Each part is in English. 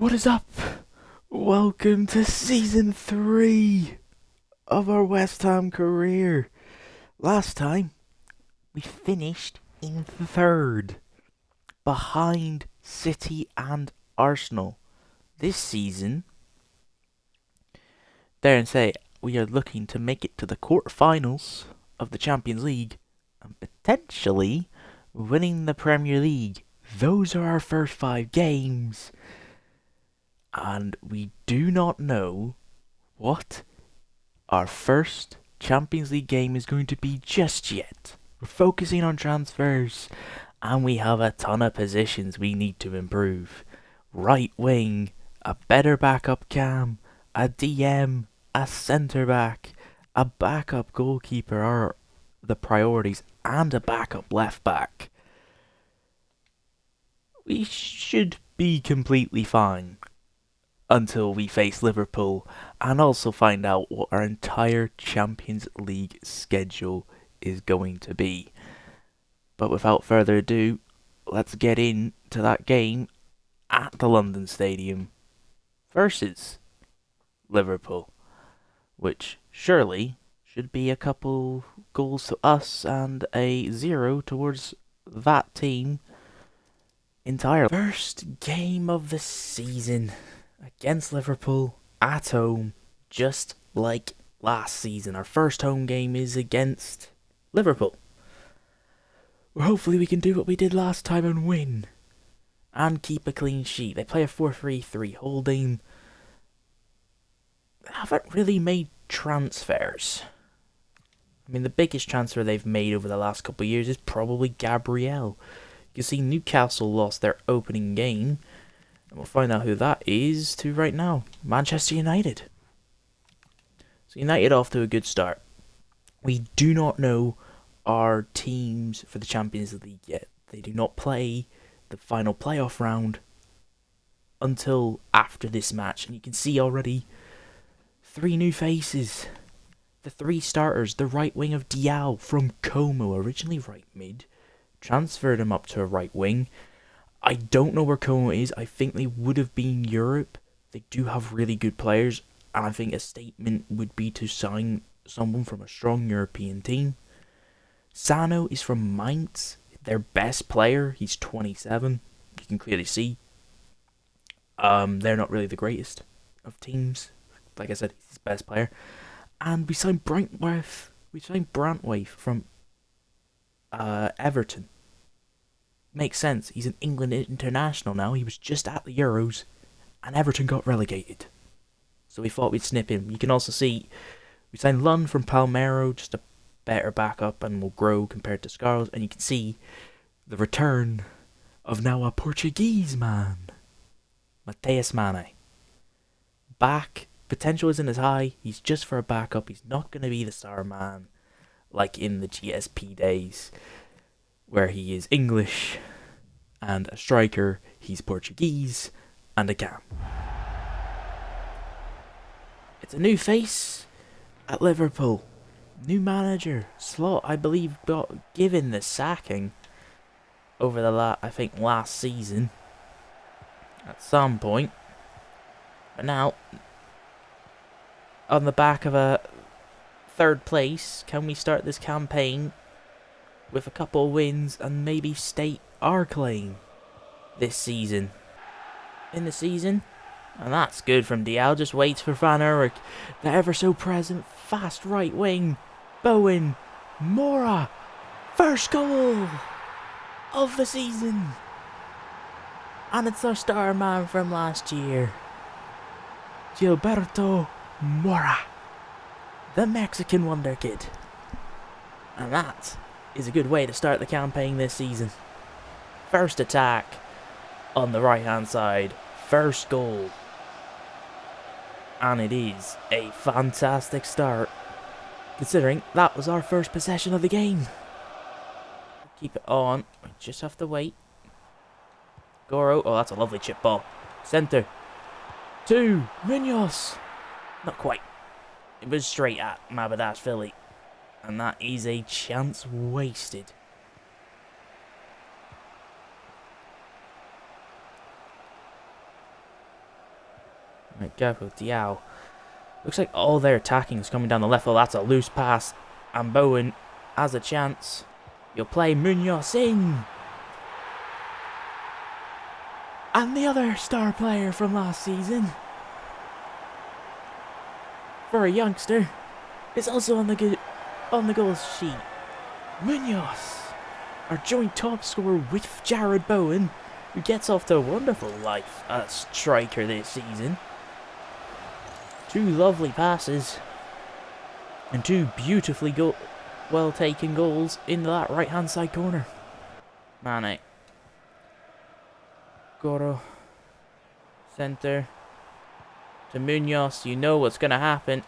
What is up? Welcome to season 3 of our West Ham career. Last time, we finished in third, behind City and Arsenal. This season, dare and say, we are looking to make it to the quarterfinals of the Champions League and potentially winning the Premier League. Those are our first 5 games. And we do not know what our first Champions League game is going to be just yet. We're focusing on transfers, and we have a ton of positions we need to improve. Right wing, a better backup cam, a DM, a centre back, a backup goalkeeper are the priorities, and a backup left back. We should be completely fine until we face Liverpool and also find out what our entire Champions League schedule is going to be. But without further ado, let's get into that game at the London Stadium versus Liverpool, which surely should be a couple goals to us and a 0 towards that team entirely. First game of the season against Liverpool at home, just like last season. Our first home game is against Liverpool. Well, hopefully we can do what we did last time and win. And keep a clean sheet. They play a 4-3-3 holding. They haven't really made transfers. I mean, the biggest transfer they've made over the last couple of years is probably Gabriel. You see, Newcastle lost their opening game. And we'll find out who that is to right now. Manchester United. So United off to a good start. We do not know our teams for the Champions League yet. They do not play the final playoff round until after this match. And you can see already 3 new faces. The 3 starters. The right wing of Diao from Como, originally right mid. Transferred him up to a right wing. I don't know where Como is. I think they would have been Europe. They do have really good players, and I think a statement would be to sign someone from a strong European team. Sano is from Mainz, their best player. He's 27. You can clearly see. They're not really the greatest of teams. Like I said, he's his best player. And we signed Brantwaith. We signed Brantwaith from Everton. Makes sense. He's an England international now. He was just at the Euros, and Everton got relegated. So we thought we'd snip him. You can also see we signed Lund from Palmeiro, just a better backup, and will grow compared to Scarles. And you can see the return of now a Portuguese man, Mateus Mane. Back, potential isn't as high. He's just for a backup. He's not going to be the star man like in the GSP days, where he is English and a striker, he's Portuguese and a cam. It's a new face at Liverpool. New manager. Slot, I believe, got given the sacking over the last season at some point. But now, on the back of a 3rd place, can we start this campaign with a couple of wins and maybe state our claim this season? In the season. And that's good from Diao. Just waits for Van Urk. The ever so present fast right wing. Bowen. Mora. First goal of the season. And it's our star man from last year, Gilberto Mora. The Mexican wonder kid. And that is a good way to start the campaign this season. First attack on the right hand side. First goal. And it is a fantastic start, considering that was our first possession of the game. Keep it on. We just have to wait. Goro. Oh, that's a lovely chip ball. Centre. 2. Munoz. Not quite. It was straight at Mabadashvili. And that is a chance wasted. Right, Gabriel Diao. Looks like all their attacking is coming down the left. Well, that's a loose pass. And Bowen has a chance. You'll play Munoz in. And the other star player from last season, for a youngster, is also on the goal sheet. Munoz, our joint top scorer with Jared Bowen, who gets off to a wonderful life as striker this season. 2 lovely passes and 2 beautifully well taken goals in that right hand side corner. Mane. Goro. Centre. To Munoz. You know what's going to happen.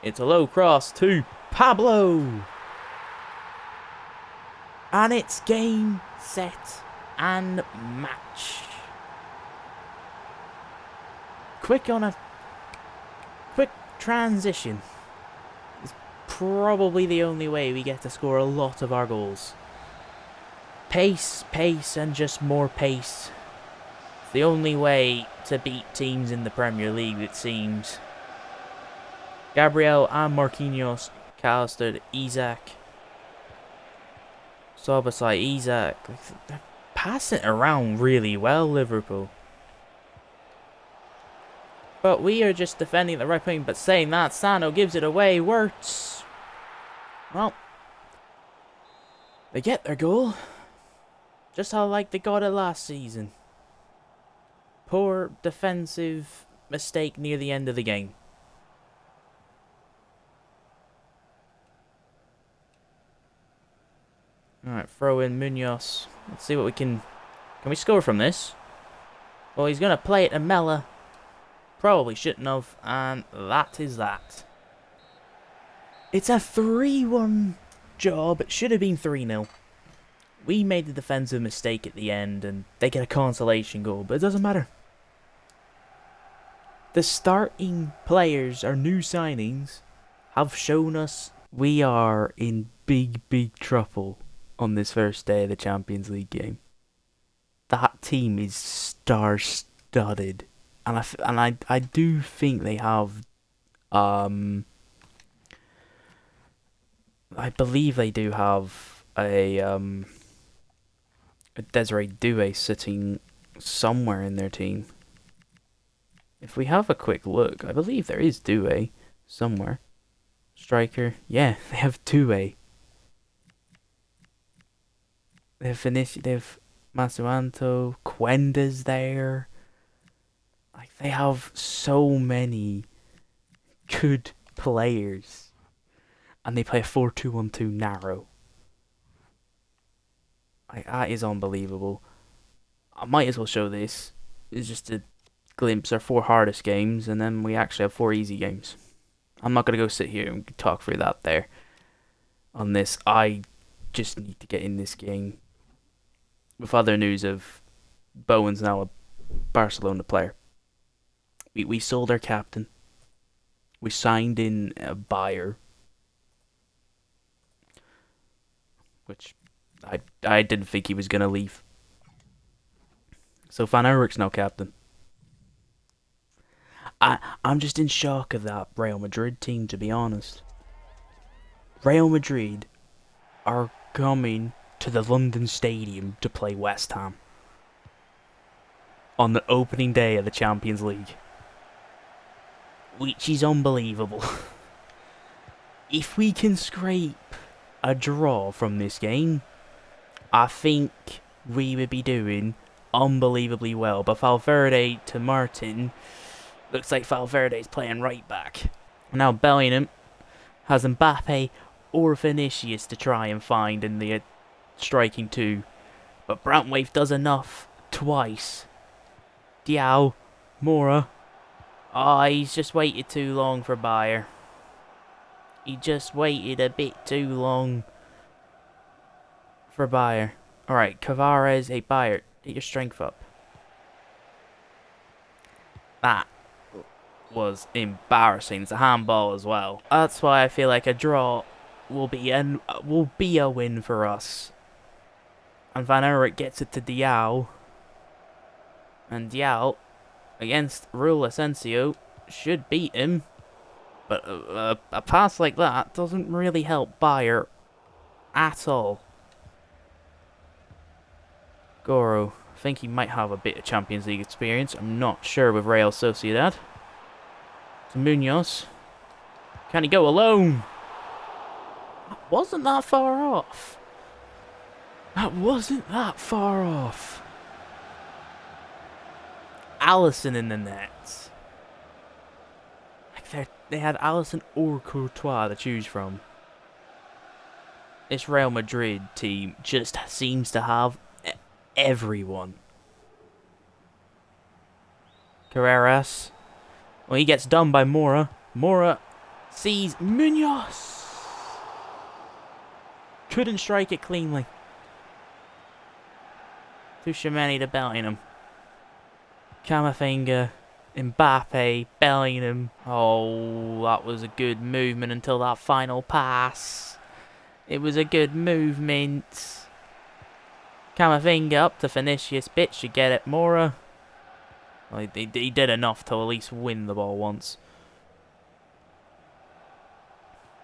It's a low cross to Pablo. And it's game, set, and match. Quick transition. It's probably the only way we get to score a lot of our goals. Pace, and just more pace. It's the only way to beat teams in the Premier League, it seems. Gabriel and Marquinhos, Callister, Isak, Szoboszlai, Isak. They're passing it around really well, Liverpool. But we are just defending the right wing. But saying that, Sano gives it away. Wirtz. Well, they get their goal. Just how like they got it last season. Poor defensive mistake near the end of the game. Alright, throw in Munoz. Let's see what we can... Can we score from this? Well, he's going to play it to Mella. Probably shouldn't have, and that is that. It's a 3-1 job. It should have been 3-0. We made the defensive mistake at the end, and they get a consolation goal, but it doesn't matter. The starting players, our new signings, have shown us we are in big trouble on this first day of the Champions League game. That team is star-studded. And I do think they have, I believe they do have a Desiree Doué sitting somewhere in their team. If we have a quick look, I believe there is Doué somewhere. Striker, yeah, they have Doué. They've Masuanto, Quenda's there. Like, they have so many good players. And they play a 4-2-1-2 narrow. Like, that is unbelievable. I might as well show this. It's just a glimpse our 4 hardest games, and then we actually have 4 easy games. I'm not going to go sit here and talk through that there. On this, I just need to get in this game. With other news of Bowen's now a Barcelona player. We sold our captain. We signed in a buyer, which I didn't think he was going to leave. So Van Erik's now captain. I'm just in shock of that Real Madrid team, to be honest. Real Madrid are coming to the London Stadium to play West Ham on the opening day of the Champions League. Which is unbelievable. If we can scrape a draw from this game, I think we would be doing unbelievably well. But Valverde to Martin, looks like Valverde's playing right back. Now Bellingham has Mbappe or Vinicius to try and find in the striking 2. But Brantwaite does enough twice. Diao, Mora. Oh, he's just waited too long for Bayer. He just waited a bit too long for Bayer. Alright, Tavares, hey Bayer, get your strength up. That was embarrassing. It's a handball as well. That's why I feel like a draw will be a win for us. And Van Eyck gets it to Diao. And Diao against Raul Asensio should beat him. But a pass like that doesn't really help Bayer at all. Goro, I think he might have a bit of Champions League experience. I'm not sure with Real Sociedad. To Munoz. Can he go alone? That wasn't that far off. That wasn't that far off. Alisson in the net. Like they had Alisson or Courtois to choose from. This Real Madrid team just seems to have everyone. Carreras. Well, he gets done by Mora. Mora sees Munoz. Couldn't strike it cleanly. Tchouaméni to Bellingham. Camavinga, Mbappe, Bellingham. Oh, that was a good movement until that final pass. It was a good movement. Camavinga up to Vinicius. Bit should get it. Mora. Well, he did enough to at least win the ball once.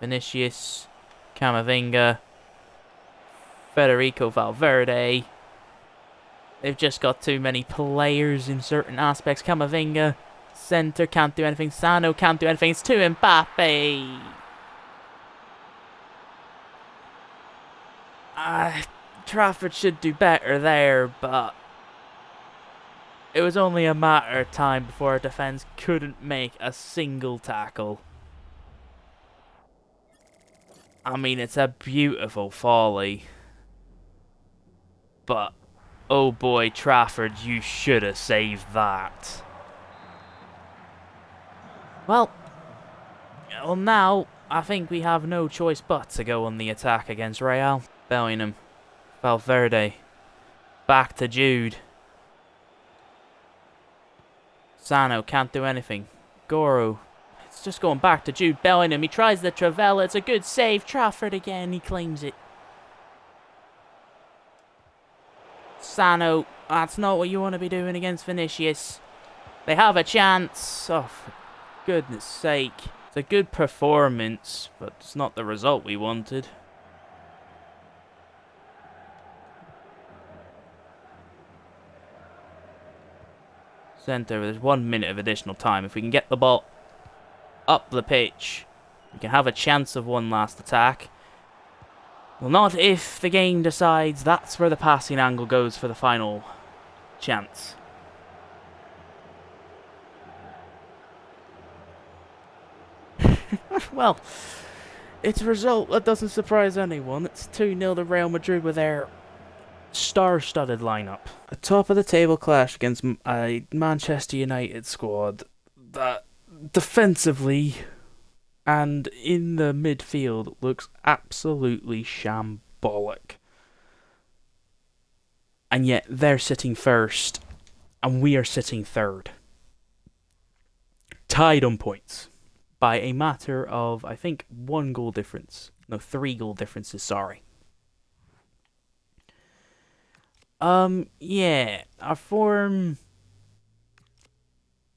Vinicius. Camavinga. Federico Valverde. They've just got too many players in certain aspects. Camavinga. Centre can't do anything. Sano can't do anything. It's to Mbappe. Trafford should do better there, but it was only a matter of time before our defence couldn't make a single tackle. I mean, it's a beautiful volley. But, oh boy, Trafford, you should have saved that. Well, now, I think we have no choice but to go on the attack against Real. Bellingham. Valverde. Back to Jude. Sano can't do anything. Goro. It's just going back to Jude Bellingham. He tries the Trivela. It's a good save. Trafford again. He claims it. Sano. That's not what you want to be doing against Vinicius. They have a chance. Oh, for goodness sake. It's a good performance, but it's not the result we wanted. Centre, there's 1 minute of additional time. If we can get the ball up the pitch, we can have a chance of one last attack. Well, not if the game decides that's where the passing angle goes for the final chance. Well, it's a result that doesn't surprise anyone. It's 2-0 to Real Madrid with their star-studded lineup. A top-of-the-table clash against a Manchester United squad that defensively and in the midfield looks absolutely shambolic. And yet they're sitting first and we are sitting third. Tied on points by a matter of, I think, 1 goal difference. No, 3 goal differences, sorry. Yeah, our form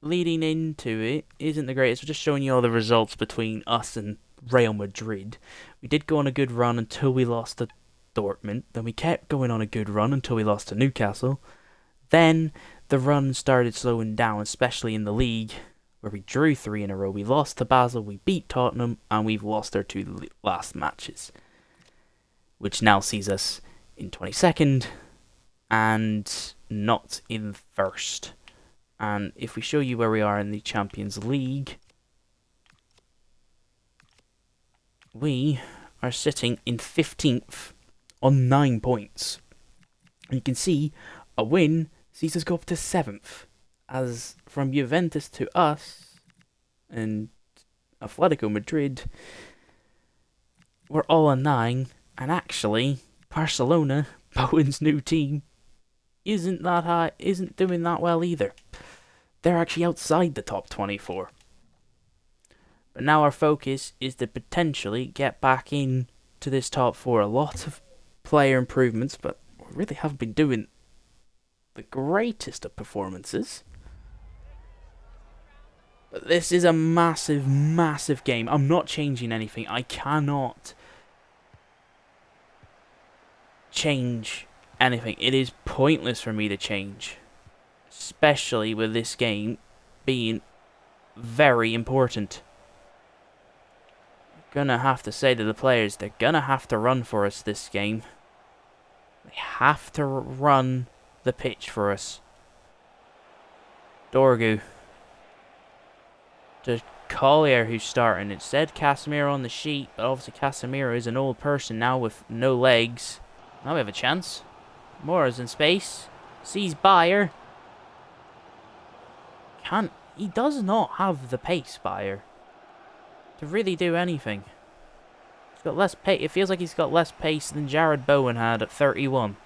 leading into it isn't the greatest. We're just showing you all the results between us and Real Madrid. We did go on a good run until we lost to Dortmund. Then we kept going on a good run until we lost to Newcastle. Then the run started slowing down, especially in the league, where we drew 3 in a row. We lost to Basel, we beat Tottenham, and we've lost our 2 last matches, which now sees us in 22nd. And not in first. And if we show you where we are in the Champions League, we are sitting in 15th on 9 points. And you can see a win sees us go up to 7th. As from Juventus to us and Atletico Madrid, we're all on 9. And actually, Barcelona, Bowen's new team, isn't that high, isn't doing that well either. They're actually outside the top 24. But now our focus is to potentially get back in to this top 4. A lot of player improvements, but we really haven't been doing the greatest of performances. But this is a massive, massive game. I'm not changing anything. I cannot change anything. It is pointless for me to change. Especially with this game being very important. Gonna have to say to the players, they're gonna have to run for us this game. They have to run the pitch for us. Dorgu. To Collier who's starting. It said Casemiro on the sheet, but obviously Casemiro is an old person now with no legs. Now we have a chance. Mora's in space. Sees Bayer. He does not have the pace, Bayer, to really do anything. He's got less pace. It feels like he's got less pace than Jared Bowen had at 31.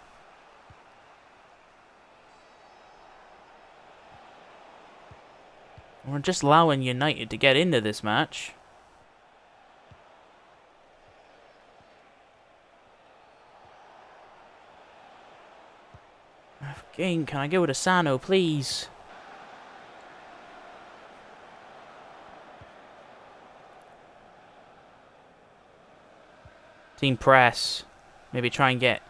We're just allowing United to get into this match. Game, can I go to Sano, please? Team press. Maybe try and get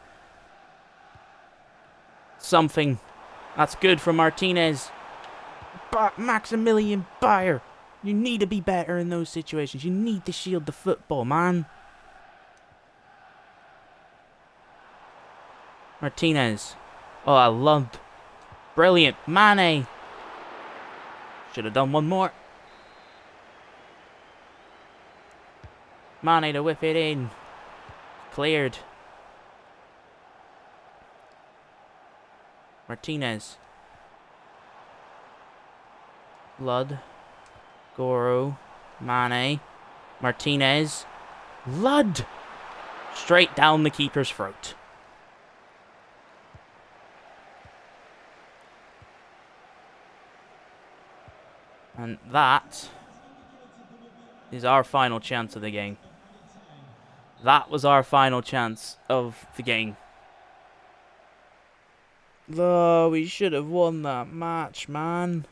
something. That's good from Martinez. But Maximilian Bayer, you need to be better in those situations. You need to shield the football, man. Martinez. Oh, I loved. Brilliant. Mane. Should have done one more. Mane to whip it in. Cleared. Martinez. Lud. Goro. Mane. Martinez. Lud! Straight down the keeper's throat. And that is our final chance of the game. That was our final chance of the game. Oh, we should have won that match, man.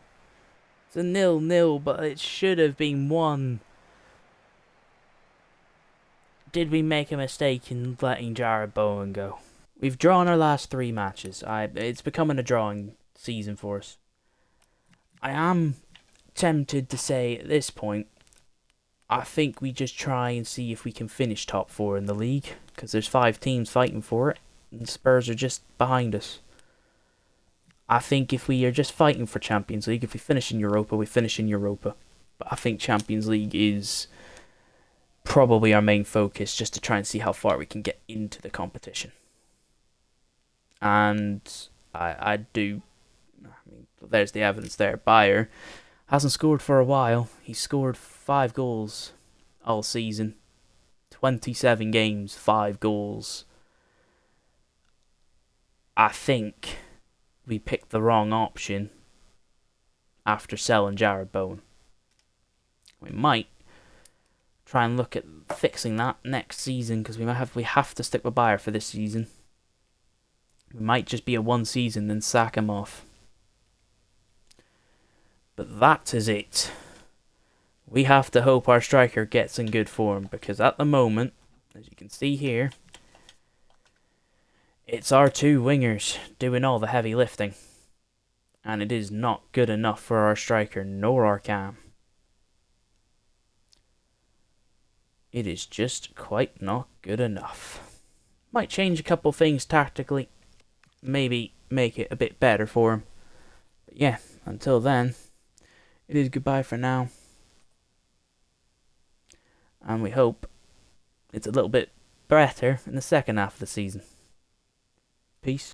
It's a 0-0, but it should have been won. Did we make a mistake in letting Jared Bowen go? We've drawn our last 3 matches. It's becoming a drawing season for us. I am tempted to say at this point, I think we just try and see if we can finish top 4 in the league, because there's 5 teams fighting for it, and Spurs are just behind us. I think if we are just fighting for Champions League, if we finish in Europa, we finish in Europa. But I think Champions League is probably our main focus, just to try and see how far we can get into the competition. And I do, there's the evidence there. Bayer hasn't scored for a while. He scored 5 goals all season. 27 games, 5 goals. I think we picked the wrong option after selling Jared Bowen. We might try and look at fixing that next season, because we have to stick with Bayer for this season. It might just be a 1 season, then sack him off. But that is it. We have to hope our striker gets in good form, because at the moment, as you can see here, it's our 2 wingers doing all the heavy lifting. And it is not good enough for our striker, nor our cam. It is just quite not good enough. Might change a couple things tactically. Maybe make it a bit better for him. But yeah, until then, it is goodbye for now. And we hope it's a little bit better in the second half of the season. Peace.